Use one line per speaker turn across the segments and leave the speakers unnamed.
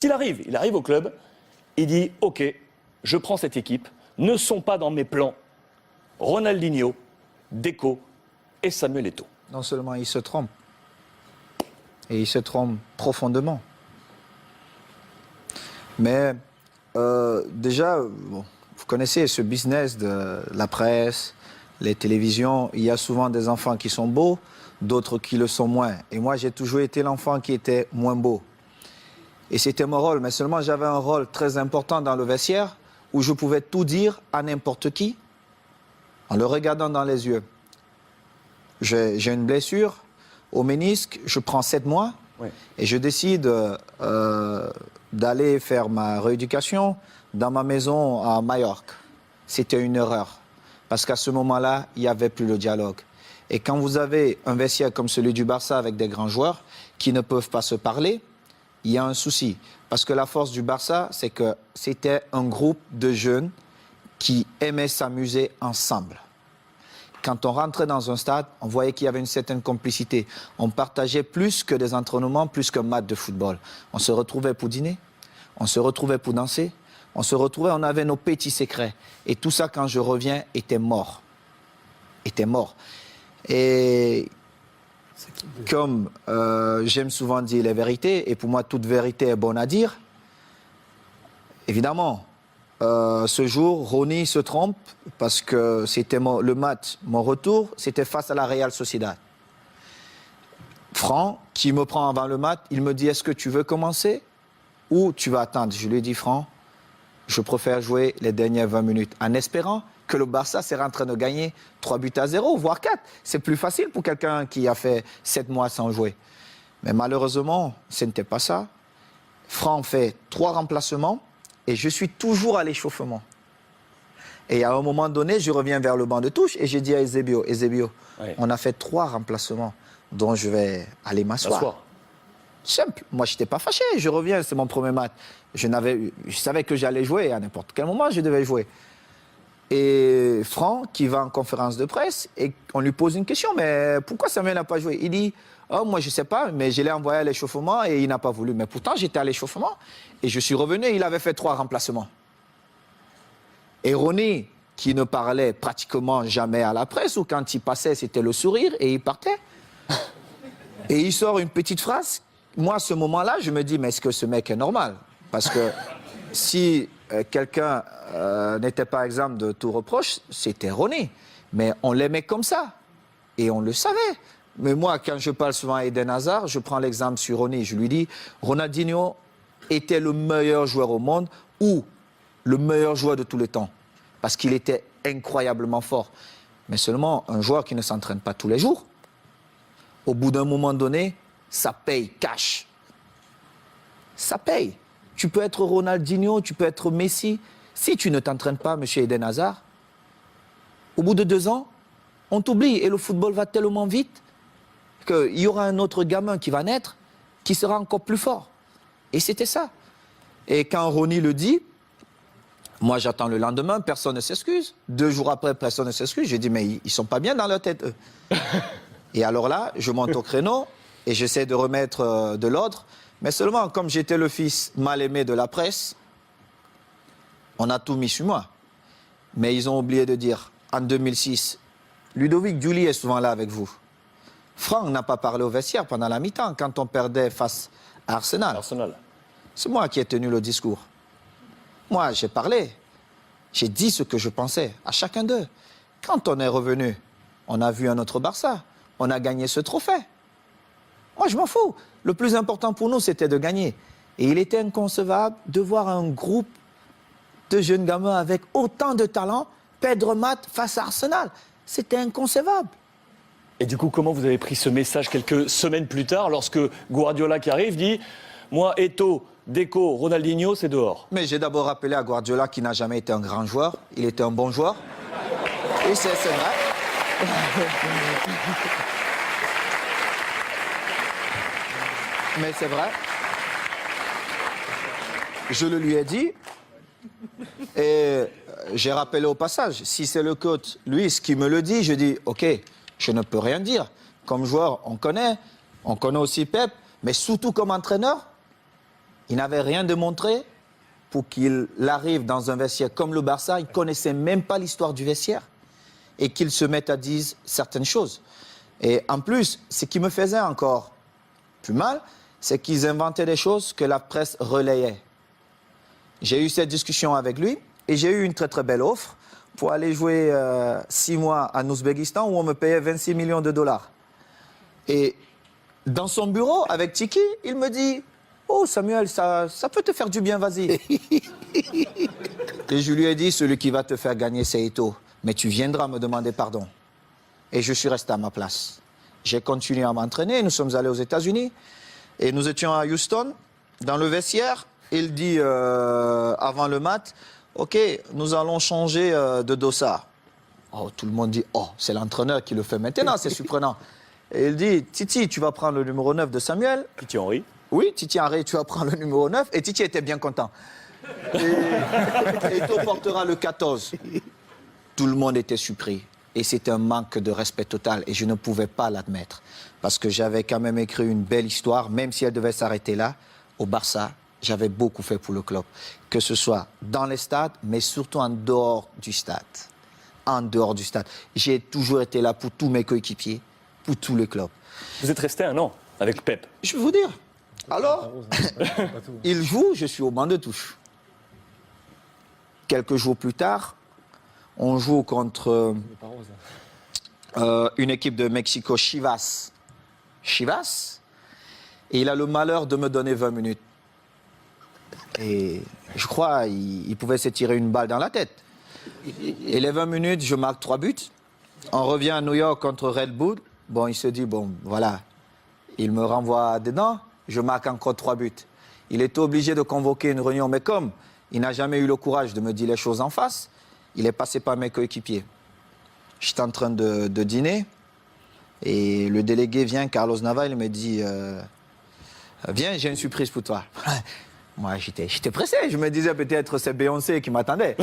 Il arrive au club, il dit « Ok, je prends cette équipe, ne sont pas dans mes plans Ronaldinho, Deco et Samuel Eto'o. »
Non seulement il se trompe, et il se trompe profondément. Mais déjà, bon, vous connaissez ce business de la presse, les télévisions, il y a souvent des enfants qui sont beaux, d'autres qui le sont moins. Et moi, j'ai toujours été l'enfant qui était moins beau. Et c'était mon rôle, mais seulement j'avais un rôle très important dans le vestiaire où je pouvais tout dire à n'importe qui en le regardant dans les yeux. J'ai une blessure au ménisque, je prends 7 mois et je décide d'aller faire ma rééducation dans ma maison à Majorque. C'était une erreur parce qu'à ce moment-là, il n'y avait plus le dialogue. Et quand vous avez un vestiaire comme celui du Barça avec des grands joueurs qui ne peuvent pas se parler, il y a un souci. Parce que la force du Barça, c'est que c'était un groupe de jeunes qui aimaient s'amuser ensemble. Quand on rentrait dans un stade, on voyait qu'il y avait une certaine complicité. On partageait plus que des entraînements, plus qu'un match de football. On se retrouvait pour dîner, on se retrouvait pour danser, on se retrouvait, on avait nos petits secrets. Et tout ça, quand je reviens, était mort. Était mort. Et comme j'aime souvent dire les vérités, et pour moi toute vérité est bonne à dire, évidemment, ce jour, Ronny se trompe parce que c'était le match, mon retour, c'était face à la Real Sociedad. Franck, qui me prend avant le match, il me dit « Est-ce que tu veux commencer ou tu vas attendre ?» Je lui ai dit « Franck, je préfère jouer les dernières 20 minutes en espérant que le Barça sera en train de gagner 3-0, voire 4. C'est plus facile pour quelqu'un qui a fait 7 mois sans jouer. » Mais malheureusement, ce n'était pas ça. Franck fait 3 remplacements et je suis toujours à l'échauffement. Et à un moment donné, je reviens vers le banc de touche et j'ai dit à Eusebio, on a fait 3 remplacements, dont je vais aller m'asseoir. Simple. Moi, je n'étais pas fâché. Je reviens, c'est mon premier match. Je savais que j'allais jouer à n'importe quel moment, je devais jouer. Et Franck, qui va en conférence de presse, et on lui pose une question, mais pourquoi Samuel n'a pas joué? Il dit, oh, moi je ne sais pas, mais je l'ai envoyé à l'échauffement et il n'a pas voulu. Mais pourtant, j'étais à l'échauffement et je suis revenu et il avait fait 3 remplacements. Et Ronny, qui ne parlait pratiquement jamais à la presse, ou quand il passait, c'était le sourire et il partait. Et il sort une petite phrase. Moi, à ce moment-là, je me dis, mais est-ce que ce mec est normal? Parce que si quelqu'un n'était pas exempt de tout reproche, c'était Ronny. Mais on l'aimait comme ça. Et on le savait. Mais moi, quand je parle souvent à Eden Hazard, je prends l'exemple sur Ronny. Je lui dis, Ronaldinho était le meilleur joueur au monde ou le meilleur joueur de tous les temps. Parce qu'il était incroyablement fort. Mais seulement un joueur qui ne s'entraîne pas tous les jours, au bout d'un moment donné, ça paye cash. Ça paye. Tu peux être Ronaldinho, tu peux être Messi. Si tu ne t'entraînes pas, monsieur Eden Hazard, au bout de 2 ans, on t'oublie. Et le football va tellement vite qu'il y aura un autre gamin qui va naître, qui sera encore plus fort. Et c'était ça. Et quand Ronny le dit, moi j'attends le lendemain, personne ne s'excuse. 2 jours après, personne ne s'excuse. Je dis, mais ils ne sont pas bien dans leur tête, eux. Et alors là, je monte au créneau et j'essaie de remettre de l'ordre. Mais seulement, comme j'étais le fils mal aimé de la presse, on a tout mis sur moi. Mais ils ont oublié de dire, en 2006, Ludovic Giuli est souvent là avec vous. Franck n'a pas parlé au vestiaire pendant la mi-temps, quand on perdait face à Arsenal. C'est moi qui ai tenu le discours. Moi, j'ai parlé. J'ai dit ce que je pensais à chacun d'eux. Quand on est revenu, on a vu un autre Barça. On a gagné ce trophée. Moi, je m'en fous. Le plus important pour nous, c'était de gagner. Et il était inconcevable de voir un groupe de jeunes gamins avec autant de talent perdre match face à Arsenal. C'était inconcevable.
Et du coup, comment vous avez pris ce message quelques semaines plus tard, lorsque Guardiola qui arrive dit « Moi, Eto'o, Deco, Ronaldinho, c'est dehors ».
Mais j'ai d'abord rappelé à Guardiola qu'il n'a jamais été un grand joueur. Il était un bon joueur. Et c'est vrai. Mais c'est vrai. Je le lui ai dit. Et j'ai rappelé au passage, si c'est le coach, lui, ce qui me le dit, je dis, ok, je ne peux rien dire. Comme joueur, on connaît aussi Pep, mais surtout comme entraîneur, Il n'avait rien démontré pour qu'il arrive dans un vestiaire comme le Barça. Il ne connaissait même pas l'histoire du vestiaire et qu'il se mette à dire certaines choses. Et en plus, ce qui me faisait encore plus mal, c'est qu'ils inventaient des choses que la presse relayait. J'ai eu cette discussion avec lui et j'ai eu une très très belle offre pour aller jouer 6 mois en Ouzbékistan où on me payait 26 millions de dollars. Et dans son bureau, avec Tiki, il me dit « Oh Samuel, ça peut te faire du bien, vas-y. » Et je lui ai dit « Celui qui va te faire gagner, c'est Eto'o. Mais tu viendras me demander pardon. » Et je suis resté à ma place. J'ai continué à m'entraîner, nous sommes allés aux États-Unis. Et nous étions à Houston, dans le vestiaire. Il dit avant le match, OK, nous allons changer de dossard. Oh, tout le monde dit, oh, c'est l'entraîneur qui le fait maintenant, c'est surprenant. Et il dit, Titi, tu vas prendre le numéro 9 de Samuel.
Titi Henry.
Oui, Titi Henry, tu vas prendre le numéro 9. Et Titi était bien content. Et Eto'o portera le 14. Tout le monde était surpris. Et c'était un manque de respect total. Et je ne pouvais pas l'admettre. Parce que j'avais quand même écrit une belle histoire, même si elle devait s'arrêter là, au Barça. J'avais beaucoup fait pour le club. Que ce soit dans les stades, mais surtout en dehors du stade. En dehors du stade. J'ai toujours été là pour tous mes coéquipiers, pour tous les clubs.
Vous êtes resté 1 an avec Pep.
Je vais vous dire. Alors, il joue, je suis au banc de touche. Quelques jours plus tard, on joue contre une équipe de Mexico, Chivas. Chivas. Et il a le malheur de me donner 20 minutes. Et je crois qu'il pouvait se tirer une balle dans la tête. Et les 20 minutes, je marque 3 buts. On revient à New York contre Red Bull. Bon, il se dit, bon, voilà. Il me renvoie dedans. Je marque encore 3 buts. Il était obligé de convoquer une réunion. Mais comme il n'a jamais eu le courage de me dire les choses en face, il est passé par mes coéquipiers. J'étais en train de dîner. Et le délégué vient, Carlos Nava, il me dit, viens, j'ai une surprise pour toi. Moi, j'étais pressé. Je me disais peut-être c'est Beyoncé qui m'attendait.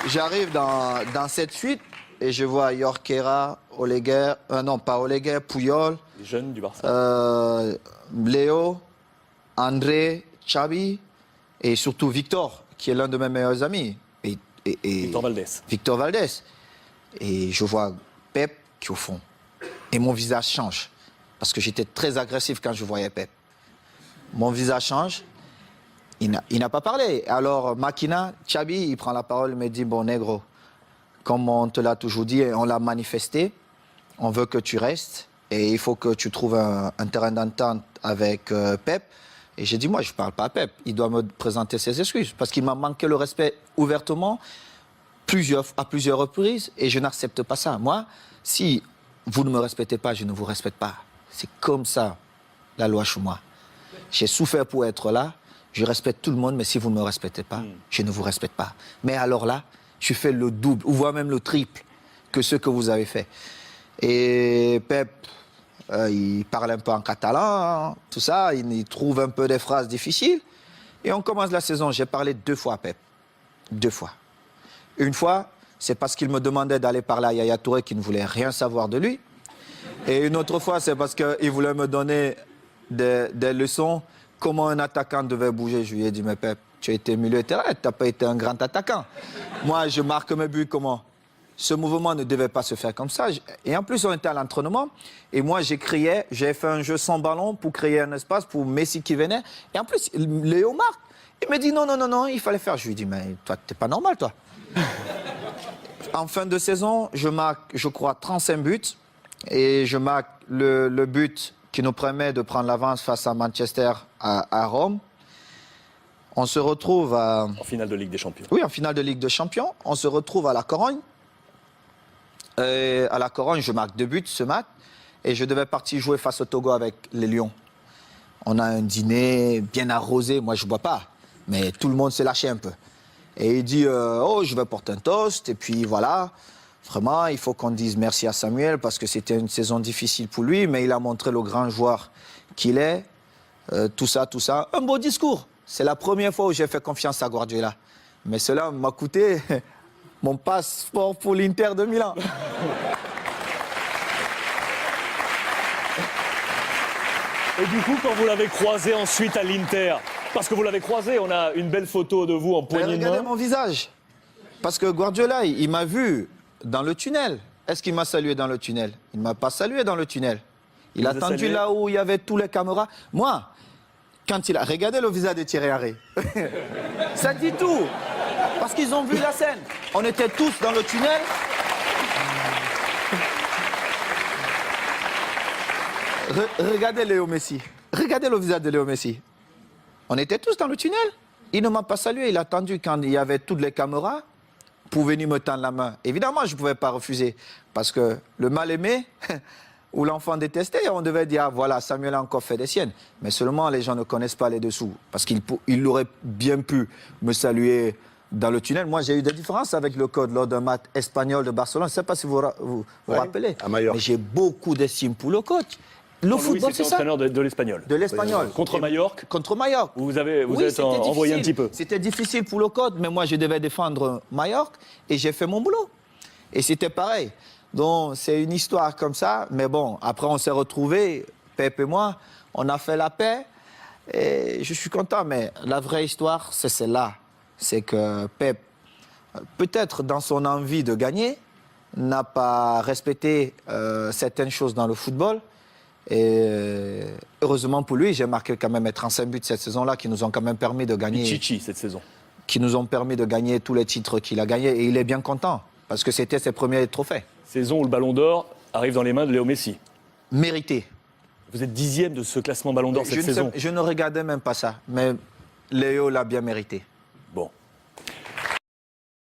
J'arrive dans cette suite et je vois Jorquera, Oleguer, non pas Oleguer, Puyol.
Les jeunes du Barça.
Léo, André, Xavi et surtout Victor, qui est l'un de mes meilleurs amis. Et
Victor Valdés.
Victor Valdés. Et je vois Pep qui est au fond. Et mon visage change. Parce que j'étais très agressif quand je voyais Pep. Mon visage change. Il n'a pas parlé. Alors, Makina, Xabi, il prend la parole, il me dit, bon, négro, comme on te l'a toujours dit, et on l'a manifesté, on veut que tu restes et il faut que tu trouves un terrain d'entente avec Pep. Et j'ai dit, moi, je ne parle pas à Pep. Il doit me présenter ses excuses parce qu'il m'a manqué le respect ouvertement à plusieurs reprises et je n'accepte pas ça. Moi, si vous ne me respectez pas, je ne vous respecte pas. C'est comme ça, la loi chez moi. J'ai souffert pour être là. Je respecte tout le monde, mais si vous ne me respectez pas, je ne vous respecte pas. Mais alors là, je fais le double, ou voire même le triple que ce que vous avez fait. Et Pep, il parle un peu en catalan, tout ça, il trouve un peu des phrases difficiles. Et on commence la saison. J'ai parlé 2 fois à Pep. 2 fois. Une fois, c'est parce qu'il me demandait d'aller parler à Yaya Touré qui ne voulait rien savoir de lui. Et une autre fois, c'est parce qu'il voulait me donner des leçons, comment un attaquant devait bouger. Je lui ai dit, mais Pep, tu as été milieu de terrain, tu n'as pas été un grand attaquant. Moi, je marque mes buts comment? Ce mouvement ne devait pas se faire comme ça. Et en plus, on était à l'entraînement. Et moi, j'ai fait un jeu sans ballon pour créer un espace pour Messi qui venait. Et en plus, Léo marque. Il me dit, non, il fallait faire. Je lui ai dit, mais toi, t'es pas normal, toi. En fin de saison, je marque, je crois, 35 buts. Et je marque le but qui nous permet de prendre l'avance face à Manchester à Rome. On se retrouve en
finale de Ligue des Champions.
Oui, en finale de Ligue des Champions. On se retrouve à la Corogne. Et à la Corogne, je marque 2 buts ce match. Et je devais partir jouer face au Togo avec les Lions. On a un dîner bien arrosé. Moi, je ne bois pas. Mais tout le monde s'est lâché un peu. Et il dit, oh, je vais porter un toast. Et puis voilà. Vraiment, il faut qu'on dise merci à Samuel parce que c'était une saison difficile pour lui, mais il a montré le grand joueur qu'il est. Tout ça. Un beau discours. C'est la première fois où j'ai fait confiance à Guardiola. Mais cela m'a coûté mon passeport pour l'Inter de Milan.
Et du coup, quand vous l'avez croisé ensuite à l'Inter, parce que vous l'avez croisé, on a une belle photo de vous en poignée de
Regardez
main.
mon visage. Parce que Guardiola, il m'a vu dans le tunnel. Est-ce qu'il m'a salué dans le tunnel? Il ne m'a pas salué dans le tunnel. Il a
vous a
attendu
salué?
là où il y avait tous les caméras. Moi, quand il a regardé le visage de Thierry Henry, ça dit tout. Parce qu'ils ont vu la scène. On était tous dans le tunnel. Regardez Léo Messi. Regardez le visage de Léo Messi. On était tous dans le tunnel. Il ne m'a pas salué. Il a attendu quand il y avait toutes les caméras pour venir me tendre la main. Évidemment, je ne pouvais pas refuser. Parce que le mal-aimé ou l'enfant détesté, on devait dire, ah, voilà, Samuel a encore fait des siennes. Mais seulement, les gens ne connaissent pas les dessous. Parce qu'il aurait bien pu me saluer dans le tunnel. Moi, j'ai eu des différences avec le code lors d'un match espagnol de Barcelone. Je ne sais pas si vous vous rappelez.
à Majorque.
Mais j'ai beaucoup d'estime pour le coach. Le
Louis,
football, c'est
c'était
ça.
entraîneur de l'Espagnol.
De l'Espagnol.
Contre Majorque,
Contre Majorque.
vous
Oui,
êtes
c'était
envoyé un
difficile.
petit peu.
C'était difficile pour le code, mais moi, je devais défendre Majorque et j'ai fait mon boulot. Et c'était pareil. Donc, c'est une histoire comme ça. Mais bon, après, on s'est retrouvés, Pep et moi, on a fait la paix. Et je suis content. Mais la vraie histoire, c'est celle-là. C'est que Pep, peut-être dans son envie de gagner, n'a pas respecté certaines choses dans le football. Et heureusement pour lui, j'ai marqué quand même 35 buts cette saison-là qui nous ont quand même permis de gagner.
Chichi cette saison.
Qui nous ont permis de gagner tous les titres qu'il a gagnés. Et il est bien content parce que c'était ses premiers trophées.
Saison où le Ballon d'Or arrive dans les mains de Léo Messi.
Mérité.
Vous êtes 10e de ce classement Ballon d'Or cette
Je
saison.
ne regardais même pas ça. Mais Léo l'a bien mérité.